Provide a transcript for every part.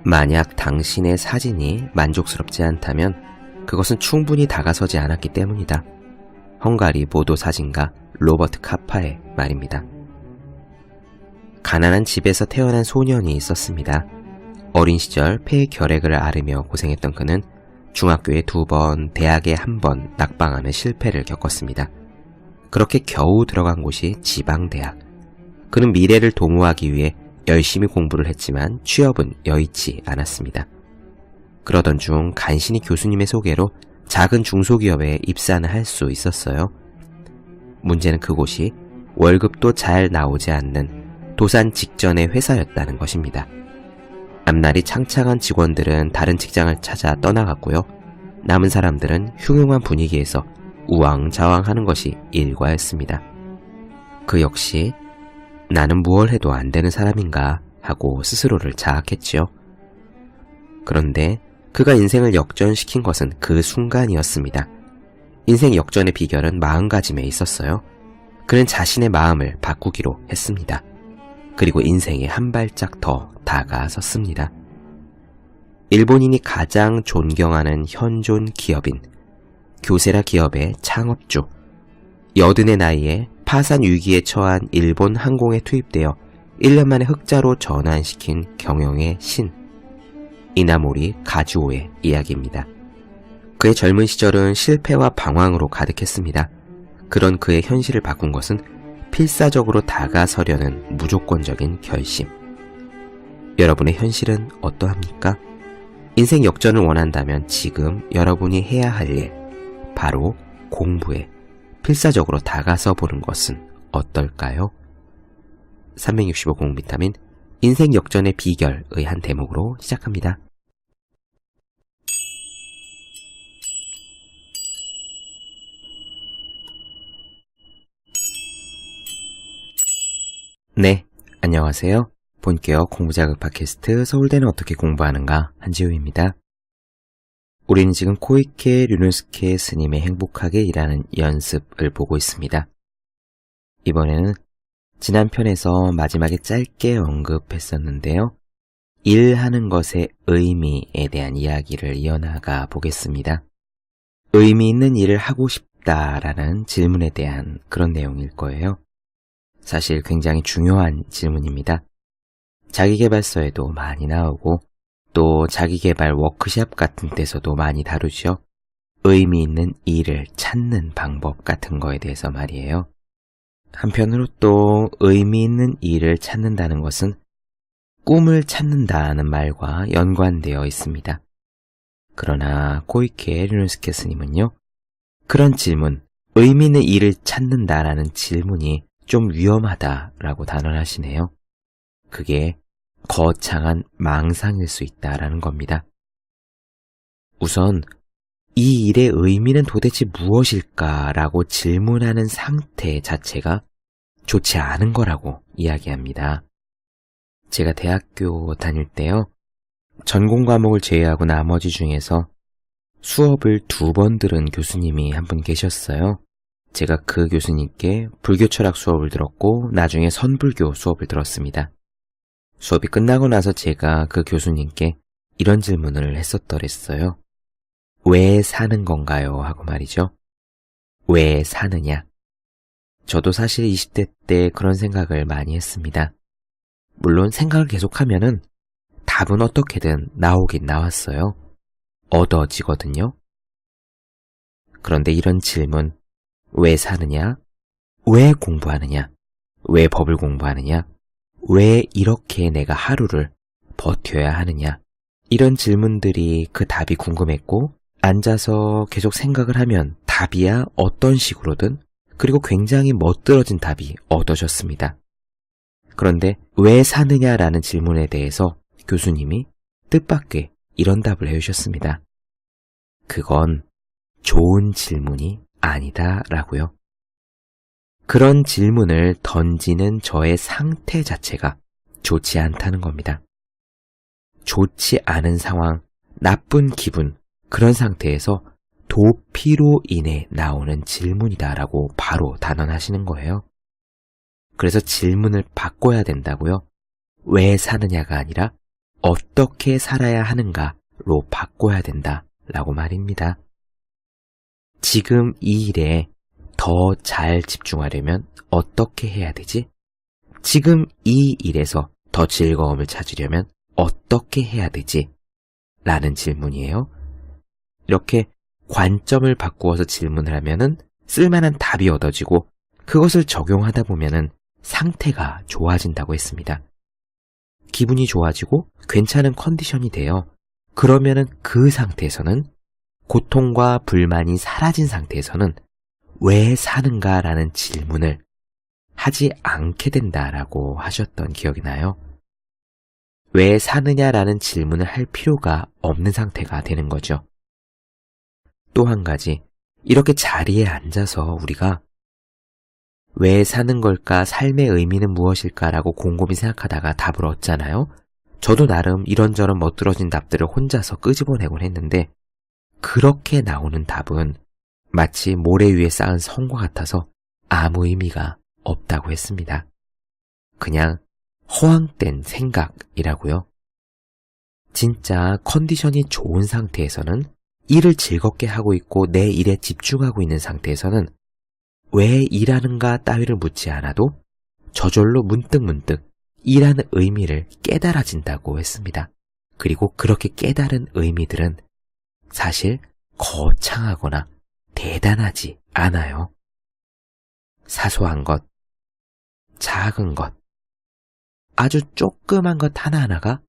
만약 당신의 사진이 만족스럽지 않다면 그것은 충분히 다가서지 않았기 때문이다. 헝가리 모도 사진가 로버트 카파의 말입니다. 가난한 집에서 태어난 소년이 있었습니다. 어린 시절 폐결핵을 앓으며 고생했던 그는 중학교에 2번, 대학에 1번 낙방하며 실패를 겪었습니다. 그렇게 겨우 들어간 곳이 지방대학. 그는 미래를 도모하기 위해 열심히 공부를 했지만 취업은 여의치 않았습니다. 그러던 중 간신히 교수님의 소개로 작은 중소기업에 입사는 할 수 있었어요. 문제는 그곳이 월급도 잘 나오지 않는 도산 직전의 회사였다는 것입니다. 앞날이 창창한 직원들은 다른 직장을 찾아 떠나갔고요. 남은 사람들은 흉흉한 분위기에서 우왕좌왕하는 것이 일과였습니다. 그 역시 나는 무얼 해도 안 되는 사람인가 하고 스스로를 자학했지요. 그런데 그가 인생을 역전시킨 것은 그 순간이었습니다. 인생 역전의 비결은 마음가짐에 있었어요. 그는 자신의 마음을 바꾸기로 했습니다. 그리고 인생에 한 발짝 더 다가섰습니다. 일본인이 가장 존경하는 현존 기업인 교세라 기업의 창업주, 80의 나이에 파산 위기에 처한 일본 항공에 투입되어 1년 만에 흑자로 전환시킨 경영의 신, 이나모리 가즈오의 이야기입니다. 그의 젊은 시절은 실패와 방황으로 가득했습니다. 그런 그의 현실을 바꾼 것은 필사적으로 다가서려는 무조건적인 결심. 여러분의 현실은 어떠합니까? 인생 역전을 원한다면 지금 여러분이 해야 할 일, 바로 공부에 필사적으로 다가서 보는 것은 어떨까요? 365 공비타민 인생 역전의 비결의 한 대목으로 시작합니다. 네, 안녕하세요. 본격 공부자극 팟캐스트 서울대는 어떻게 공부하는가 한지우입니다. 우리는 지금 코이케 류노스케 스님의 행복하게 일하는 연습을 보고 있습니다. 이번에는 지난 편에서 마지막에 짧게 언급했었는데요. 일하는 것의 의미에 대한 이야기를 이어나가 보겠습니다. 의미 있는 일을 하고 싶다라는 질문에 대한 그런 내용일 거예요. 사실 굉장히 중요한 질문입니다. 자기계발서에도 많이 나오고 또 자기계발 워크숍 같은 데서도 많이 다루죠. 의미 있는 일을 찾는 방법 같은 거에 대해서 말이에요. 한편으로 또 의미 있는 일을 찾는다는 것은 꿈을 찾는다는 말과 연관되어 있습니다. 그러나 코이케 류노스케 스님은요, 그런 질문, 의미 있는 일을 찾는다라는 질문이 좀 위험하다라고 단언하시네요. 그게 거창한 망상일 수 있다라는 겁니다. 우선 이 일의 의미는 도대체 무엇일까라고 질문하는 상태 자체가 좋지 않은 거라고 이야기합니다. 제가 대학교 다닐 때요, 전공 과목을 제외하고 나머지 중에서 수업을 2번 들은 교수님이 한 분 계셨어요. 제가 그 교수님께 불교 철학 수업을 들었고 나중에 선불교 수업을 들었습니다. 수업이 끝나고 나서 제가 그 교수님께 이런 질문을 했었더랬어요. 왜 사는 건가요? 하고 말이죠. 왜 사느냐? 저도 사실 20대 때 그런 생각을 많이 했습니다. 물론 생각을 계속하면은 답은 어떻게든 나오긴 나왔어요. 얻어지거든요. 그런데 이런 질문, 왜 사느냐? 왜 공부하느냐? 왜 법을 공부하느냐? 왜 이렇게 내가 하루를 버텨야 하느냐? 이런 질문들이 그 답이 궁금했고 앉아서 계속 생각을 하면 답이야 어떤 식으로든 그리고 굉장히 멋들어진 답이 얻어졌습니다. 그런데 왜 사느냐라는 질문에 대해서 교수님이 뜻밖의 이런 답을 해주셨습니다. 그건 좋은 질문이 아니다 라고요. 그런 질문을 던지는 저의 상태 자체가 좋지 않다는 겁니다. 좋지 않은 상황, 나쁜 기분, 그런 상태에서 도피로 인해 나오는 질문이다라고 바로 단언하시는 거예요. 그래서 질문을 바꿔야 된다고요. 왜 사느냐가 아니라 어떻게 살아야 하는가로 바꿔야 된다라고 말입니다. 지금 이 일에 더 잘 집중하려면 어떻게 해야 되지? 지금 이 일에서 더 즐거움을 찾으려면 어떻게 해야 되지? 라는 질문이에요. 이렇게 관점을 바꾸어서 질문을 하면은 쓸만한 답이 얻어지고 그것을 적용하다 보면은 상태가 좋아진다고 했습니다. 기분이 좋아지고 괜찮은 컨디션이 돼요. 그러면은 그 상태에서는 고통과 불만이 사라진 상태에서는 왜 사는가라는 질문을 하지 않게 된다라고 하셨던 기억이 나요. 왜 사느냐라는 질문을 할 필요가 없는 상태가 되는 거죠. 또 한 가지, 이렇게 자리에 앉아서 우리가 왜 사는 걸까, 삶의 의미는 무엇일까라고 곰곰이 생각하다가 답을 얻잖아요. 저도 나름 이런저런 멋들어진 답들을 혼자서 끄집어내곤 했는데 그렇게 나오는 답은 마치 모래 위에 쌓은 성과 같아서 아무 의미가 없다고 했습니다. 그냥 허황된 생각이라고요. 진짜 컨디션이 좋은 상태에서는 일을 즐겁게 하고 있고 내 일에 집중하고 있는 상태에서는 왜 일하는가 따위를 묻지 않아도 저절로 문득문득 일하는 의미를 깨달아진다고 했습니다. 그리고 그렇게 깨달은 의미들은 사실 거창하거나 대단하지 않아요. 사소한 것, 작은 것, 아주 조그만 것 하나하나가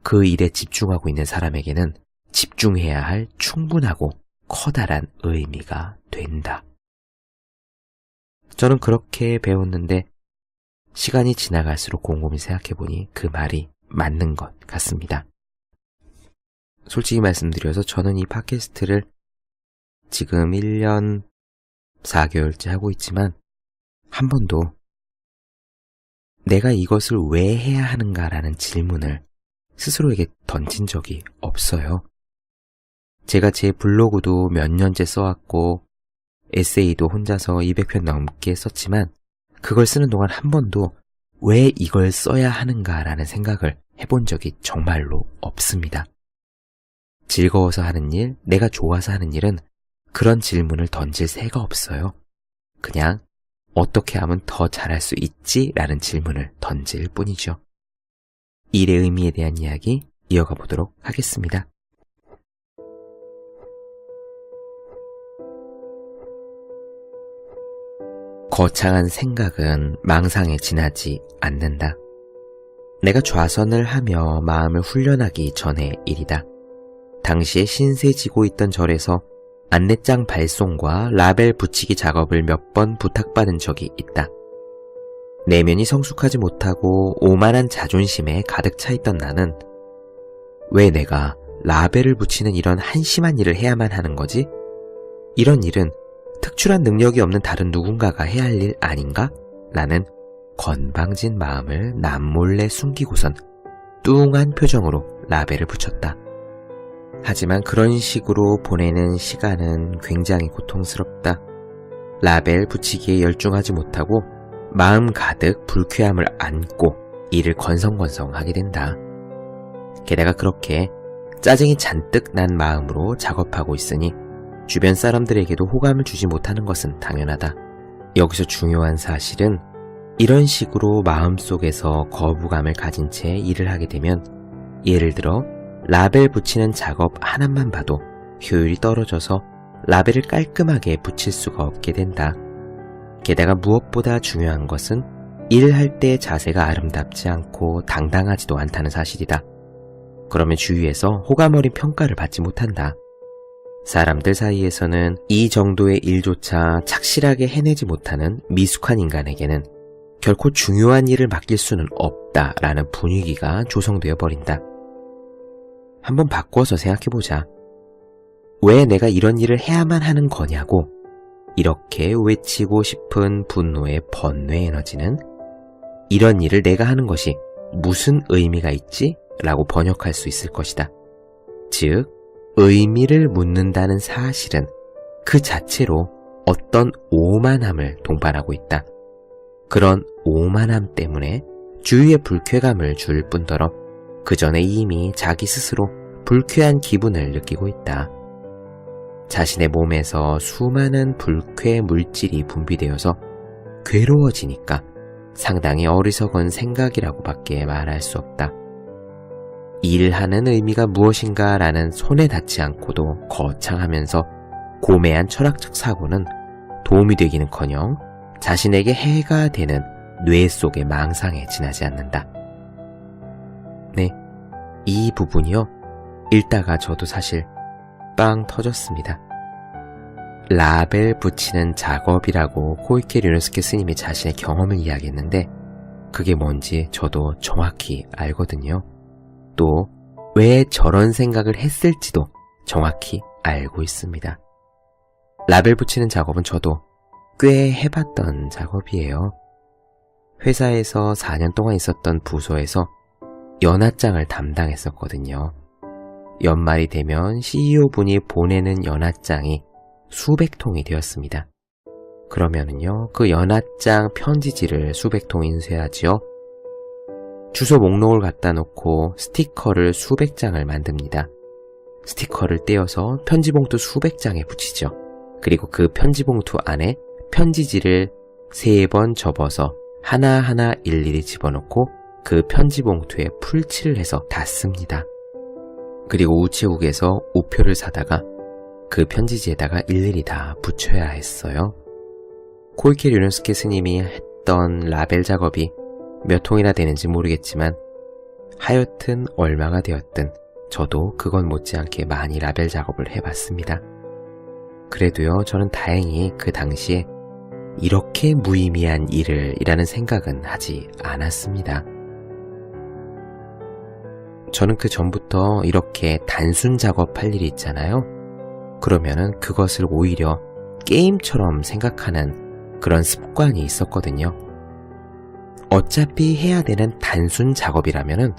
그 일에 집중하고 있는 사람에게는 집중해야 할 충분하고 커다란 의미가 된다. 저는 그렇게 배웠는데 시간이 지나갈수록 곰곰이 생각해보니 그 말이 맞는 것 같습니다. 솔직히 말씀드려서 저는 이 팟캐스트를 지금 1년 4개월째 하고 있지만 한 번도 내가 이것을 왜 해야 하는가라는 질문을 스스로에게 던진 적이 없어요. 제가 제 블로그도 몇 년째 써왔고 에세이도 혼자서 200편 넘게 썼지만 그걸 쓰는 동안 한 번도 왜 이걸 써야 하는가라는 생각을 해본 적이 정말로 없습니다. 즐거워서 하는 일, 내가 좋아서 하는 일은 그런 질문을 던질 새가 없어요. 그냥 어떻게 하면 더 잘할 수 있지? 라는 질문을 던질 뿐이죠. 일의 의미에 대한 이야기 이어가 보도록 하겠습니다. 거창한 생각은 망상에 지나지 않는다. 내가 좌선을 하며 마음을 훈련하기 전의 일이다. 당시에 신세지고 있던 절에서 안내장 발송과 라벨 붙이기 작업을 몇 번 부탁받은 적이 있다. 내면이 성숙하지 못하고 오만한 자존심에 가득 차 있던 나는 왜 내가 라벨을 붙이는 이런 한심한 일을 해야만 하는 거지? 이런 일은 특출한 능력이 없는 다른 누군가가 해야 할 일 아닌가? 라는 건방진 마음을 남몰래 숨기고선 뚱한 표정으로 라벨을 붙였다. 하지만 그런 식으로 보내는 시간은 굉장히 고통스럽다. 라벨 붙이기에 열중하지 못하고 마음 가득 불쾌함을 안고 일을 건성건성하게 된다. 게다가 그렇게 짜증이 잔뜩 난 마음으로 작업하고 있으니 주변 사람들에게도 호감을 주지 못하는 것은 당연하다. 여기서 중요한 사실은 이런 식으로 마음속에서 거부감을 가진 채 일을 하게 되면 예를 들어 라벨 붙이는 작업 하나만 봐도 효율이 떨어져서 라벨을 깔끔하게 붙일 수가 없게 된다. 게다가 무엇보다 중요한 것은 일할 때 자세가 아름답지 않고 당당하지도 않다는 사실이다. 그러면 주위에서 호감 어린 평가를 받지 못한다. 사람들 사이에서는 이 정도의 일조차 착실하게 해내지 못하는 미숙한 인간에게는 결코 중요한 일을 맡길 수는 없다라는 분위기가 조성되어 버린다. 한번 바꿔서 생각해보자. 왜 내가 이런 일을 해야만 하는 거냐고 이렇게 외치고 싶은 분노의 번뇌 에너지는 이런 일을 내가 하는 것이 무슨 의미가 있지? 라고 번역할 수 있을 것이다. 즉, 의미를 묻는다는 사실은 그 자체로 어떤 오만함을 동반하고 있다. 그런 오만함 때문에 주위에 불쾌감을 줄 뿐더러 그 전에 이미 자기 스스로 불쾌한 기분을 느끼고 있다. 자신의 몸에서 수많은 불쾌 물질이 분비되어서 괴로워지니까 상당히 어리석은 생각이라고밖에 말할 수 없다. 일하는 의미가 무엇인가 라는 손에 닿지 않고도 거창하면서 고매한 철학적 사고는 도움이 되기는커녕 자신에게 해가 되는 뇌 속의 망상에 지나지 않는다. 네, 이 부분이요. 읽다가 저도 사실 빵 터졌습니다. 라벨 붙이는 작업이라고 코이케 류노스케 스님이 자신의 경험을 이야기했는데 그게 뭔지 저도 정확히 알거든요. 또 왜 저런 생각을 했을지도 정확히 알고 있습니다. 라벨 붙이는 작업은 저도 꽤 해봤던 작업이에요. 회사에서 4년 동안 있었던 부서에서 연하장을 담당했었거든요. 연말이 되면 CEO분이 보내는 연하장이 수백 통이 되었습니다. 그러면은요, 그 연하장 편지지를 수백 통 인쇄하지요. 주소 목록을 갖다 놓고 스티커를 수백 장을 만듭니다. 스티커를 떼어서 편지봉투 수백 장에 붙이죠. 그리고 그 편지봉투 안에 편지지를 3번 접어서 하나하나 일일이 집어넣고 그 편지봉투에 풀칠을 해서 닫습니다. 그리고 우체국에서 우표를 사다가 그 편지지에다가 일일이 다 붙여야 했어요. 코이케 류노스케 스님이 했던 라벨 작업이 몇 통이나 되는지 모르겠지만 하여튼 얼마가 되었든 저도 그건 못지않게 많이 라벨 작업을 해봤습니다. 그래도요, 저는 다행히 그 당시에 이렇게 무의미한 일을 이라는 생각은 하지 않았습니다. 저는 그 전부터 이렇게 단순 작업할 일이 있잖아요. 그러면은 그것을 오히려 게임처럼 생각하는 그런 습관이 있었거든요. 어차피 해야 되는 단순 작업이라면은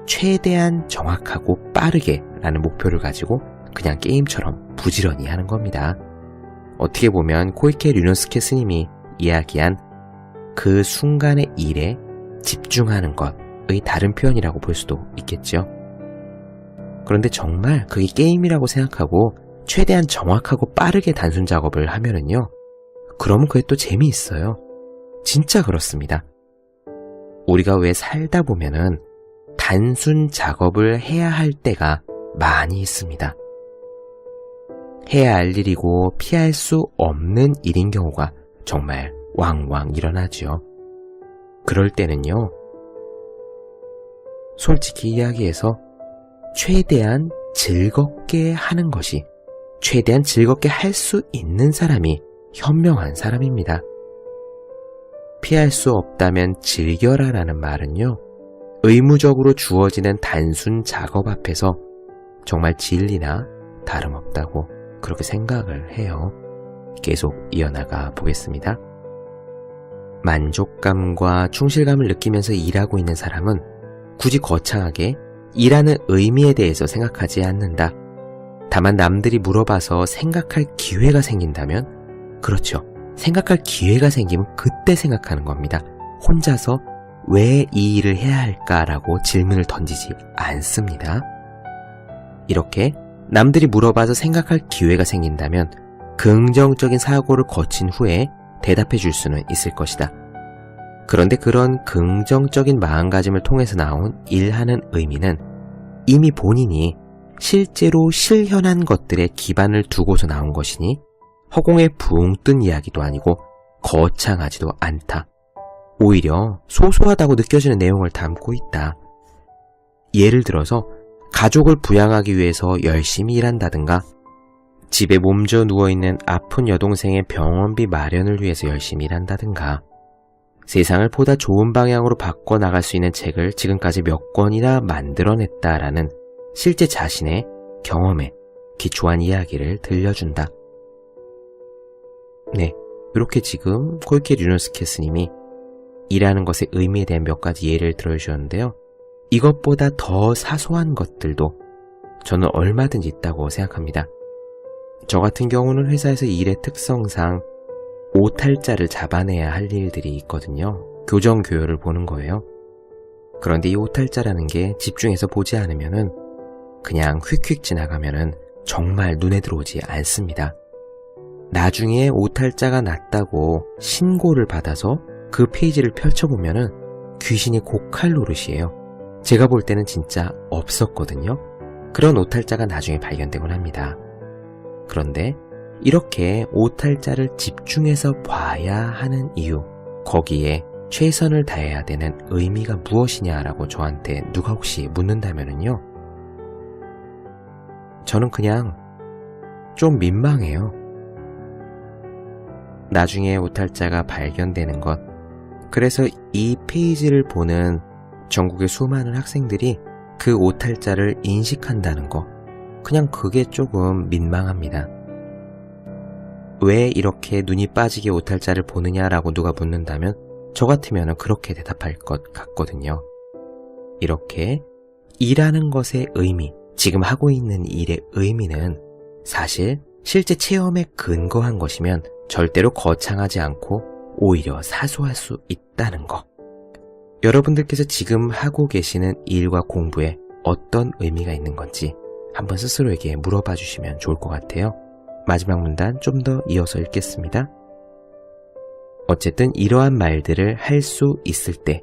최대한 정확하고 빠르게 라는 목표를 가지고 그냥 게임처럼 부지런히 하는 겁니다. 어떻게 보면 코이케 류노스케 스님이 이야기한 그 순간의 일에 집중하는 것의 다른 표현이라고 볼 수도 있겠죠. 그런데 정말 그게 게임이라고 생각하고 최대한 정확하고 빠르게 단순 작업을 하면은요, 그러면 그게 또 재미있어요. 진짜 그렇습니다. 우리가 왜 살다 보면은 단순 작업을 해야 할 때가 많이 있습니다. 해야 할 일이고 피할 수 없는 일인 경우가 정말 왕왕 일어나죠. 그럴 때는요, 솔직히 이야기해서 최대한 즐겁게 하는 것이, 최대한 즐겁게 할 수 있는 사람이 현명한 사람입니다. 피할 수 없다면 즐겨라 라는 말은요, 의무적으로 주어지는 단순 작업 앞에서 정말 진리나 다름없다고 그렇게 생각을 해요. 계속 이어나가 보겠습니다. 만족감과 충실감을 느끼면서 일하고 있는 사람은 굳이 거창하게 일하는 의미에 대해서 생각하지 않는다. 다만 남들이 물어봐서 생각할 기회가 생긴다면, 그렇죠, 생각할 기회가 생기면 그때 생각하는 겁니다. 혼자서 왜 이 일을 해야 할까라고 질문을 던지지 않습니다. 이렇게 남들이 물어봐서 생각할 기회가 생긴다면 긍정적인 사고를 거친 후에 대답해 줄 수는 있을 것이다. 그런데 그런 긍정적인 마음가짐을 통해서 나온 일하는 의미는 이미 본인이 실제로 실현한 것들에 기반을 두고서 나온 것이니 허공에 붕 뜬 이야기도 아니고 거창하지도 않다. 오히려 소소하다고 느껴지는 내용을 담고 있다. 예를 들어서 가족을 부양하기 위해서 열심히 일한다든가, 집에 몸져 누워있는 아픈 여동생의 병원비 마련을 위해서 열심히 일한다든가, 세상을 보다 좋은 방향으로 바꿔나갈 수 있는 책을 지금까지 몇 권이나 만들어냈다라는 실제 자신의 경험에 기초한 이야기를 들려준다. 네, 이렇게 지금 코이케 류노스케 스님이 일하는 것의 의미에 대한 몇 가지 예를 들어주셨는데요. 이것보다 더 사소한 것들도 저는 얼마든지 있다고 생각합니다. 저 같은 경우는 회사에서 일의 특성상 오탈자를 잡아내야 할 일들이 있거든요. 교정교열을 보는 거예요. 그런데 이 오탈자라는 게 집중해서 보지 않으면은 그냥 휙휙 지나가면은 정말 눈에 들어오지 않습니다. 나중에 오탈자가 났다고 신고를 받아서 그 페이지를 펼쳐보면은 귀신이 고칼 노릇이에요. 제가 볼 때는 진짜 없었거든요. 그런 오탈자가 나중에 발견되곤 합니다. 그런데 이렇게 오탈자를 집중해서 봐야 하는 이유, 거기에 최선을 다해야 되는 의미가 무엇이냐라고 저한테 누가 혹시 묻는다면요. 저는 그냥 좀 민망해요. 나중에 오탈자가 발견되는 것, 그래서 이 페이지를 보는 전국의 수많은 학생들이 그 오탈자를 인식한다는 거, 그냥 그게 조금 민망합니다. 왜 이렇게 눈이 빠지게 오탈자를 보느냐라고 누가 묻는다면 저 같으면 그렇게 대답할 것 같거든요. 이렇게 일하는 것의 의미, 지금 하고 있는 일의 의미는 사실 실제 체험에 근거한 것이면 절대로 거창하지 않고 오히려 사소할 수 있다는 거. 여러분들께서 지금 하고 계시는 일과 공부에 어떤 의미가 있는 건지 한번 스스로에게 물어봐 주시면 좋을 것 같아요. 마지막 문단 좀 더 이어서 읽겠습니다. 어쨌든 이러한 말들을 할 수 있을 때,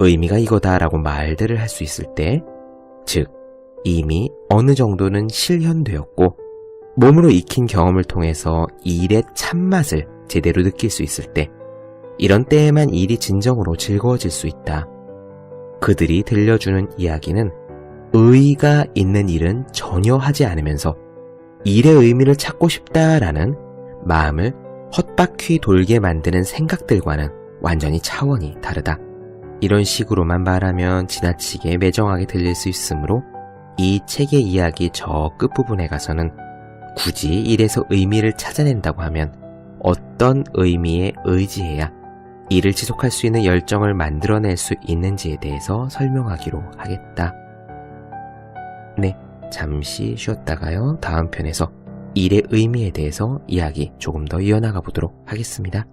의미가 이거다라고 말들을 할 수 있을 때, 즉 이미 어느 정도는 실현되었고 몸으로 익힌 경험을 통해서 일의 참맛을 제대로 느낄 수 있을 때, 이런 때에만 일이 진정으로 즐거워질 수 있다. 그들이 들려주는 이야기는 의의가 있는 일은 전혀 하지 않으면서 일의 의미를 찾고 싶다라는 마음을 헛바퀴 돌게 만드는 생각들과는 완전히 차원이 다르다. 이런 식으로만 말하면 지나치게 매정하게 들릴 수 있으므로 이 책의 이야기 저 끝부분에 가서는 굳이 일에서 의미를 찾아낸다고 하면 어떤 의미에 의지해야 일을 지속할 수 있는 열정을 만들어낼 수 있는지에 대해서 설명하기로 하겠다. 네, 잠시 쉬었다가요. 다음 편에서 일의 의미에 대해서 이야기 조금 더 이어나가 보도록 하겠습니다.